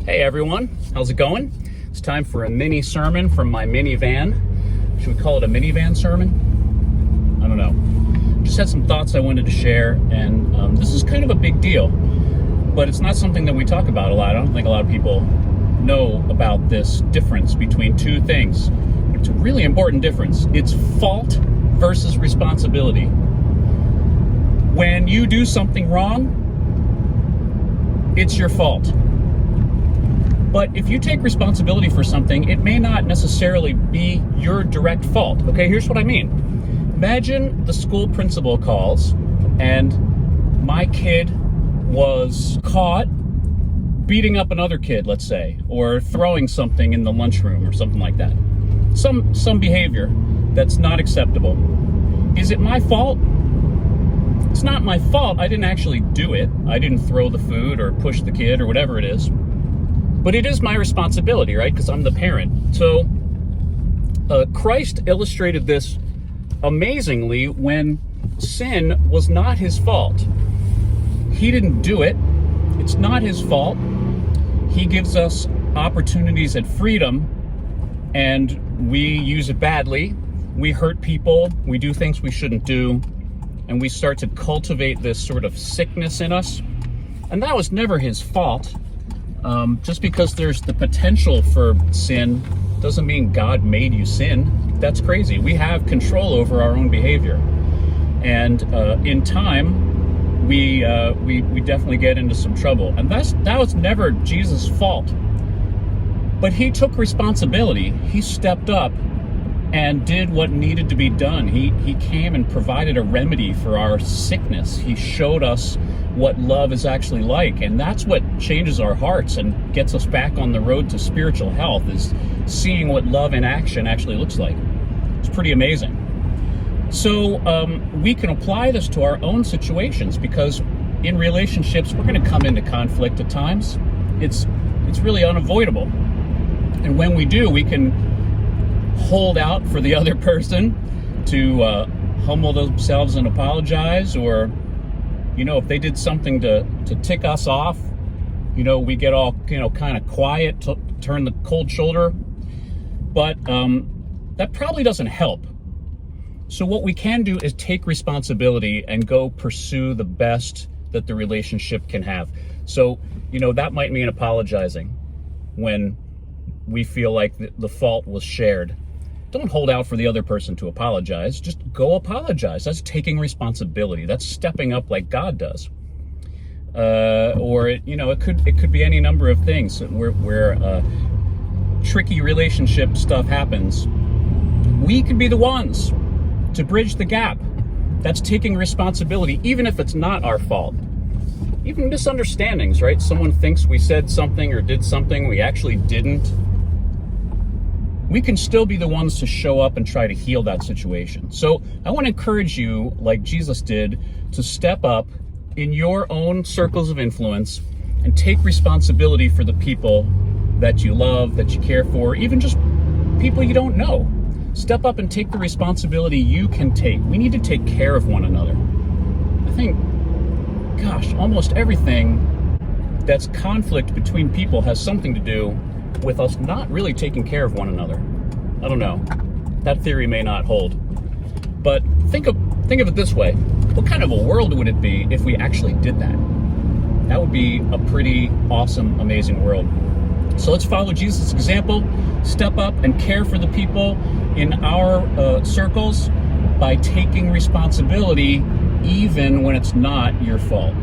Hey everyone, how's it going? It's time for a mini sermon from my minivan. Should we call it a minivan sermon? I don't know. Just had some thoughts I wanted to share, and this is kind of a big deal, but it's not something that we talk about a lot. I don't think a lot of people know about this difference between two things. But it's a really important difference. It's fault versus responsibility. When you do something wrong, it's your fault. But if you take responsibility for something, it may not necessarily be your direct fault. Okay, here's what I mean. Imagine the school principal calls and my kid was caught beating up another kid, let's say, or throwing something in the lunchroom or something like that. Some behavior that's not acceptable. Is it my fault? It's not my fault. I didn't actually do it. I didn't throw the food or push the kid or whatever it is. But it is my responsibility, right? Because I'm the parent. So Christ illustrated this amazingly when sin was not his fault. He didn't do it. It's not his fault. He gives us opportunities at freedom, and we use it badly. We hurt people. We do things we shouldn't do. And we start to cultivate this sort of sickness in us. And that was never his fault. Just because there's the potential for sin doesn't mean God made you sin. That's crazy. We have control over our own behavior. And in time, we definitely get into some trouble. And that was never Jesus' fault. But he took responsibility. He stepped up and did what needed to be done. He came and provided a remedy for our sickness. He showed us what love is actually like, and that's what changes our hearts and gets us back on the road to spiritual health, is seeing what love in action actually looks like. It's pretty amazing. So we can apply this to our own situations, because in relationships we're going to come into conflict at times. It's really unavoidable, and when we do, we can hold out for the other person to humble themselves and apologize, or if they did something to tick us off, we get all, kind of quiet, turn the cold shoulder. But that probably doesn't help. So what we can do is take responsibility and go pursue the best that the relationship can have. So, that might mean apologizing when we feel like the fault was shared. Don't hold out for the other person to apologize. Just go apologize. That's taking responsibility. That's stepping up like God does. Or it could be any number of things where tricky relationship stuff happens. We can be the ones to bridge the gap. That's taking responsibility, even if it's not our fault. Even misunderstandings, right? Someone thinks we said something or did something we actually didn't. We can still be the ones to show up and try to heal that situation. So I want to encourage you, like Jesus did, to step up in your own circles of influence and take responsibility for the people that you love, that you care for, even just people you don't know. Step up and take the responsibility you can take. We need to take care of one another. I think, almost everything that's conflict between people has something to do with us not really taking care of one another. I don't know. That theory may not hold. But think of it this way. What kind of a world would it be if we actually did that? That would be a pretty awesome, amazing world. So let's follow Jesus' example. Step up and care for the people in our circles by taking responsibility even when it's not your fault.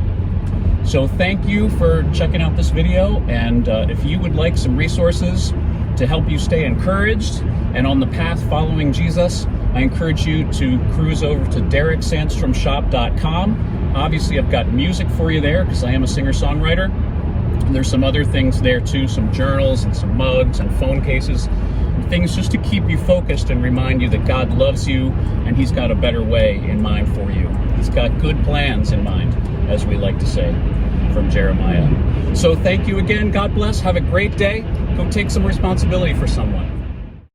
So thank you for checking out this video, and if you would like some resources to help you stay encouraged and on the path following Jesus, I encourage you to cruise over to DerekSandstromShop.com. Obviously, I've got music for you there because I am a singer-songwriter. There's some other things there too, some journals and some mugs and phone cases, and things just to keep you focused and remind you that God loves you and He's got a better way in mind for you. He's got good plans in mind, as we like to say from Jeremiah. So thank you again. God bless. Have a great day. Go take some responsibility for someone.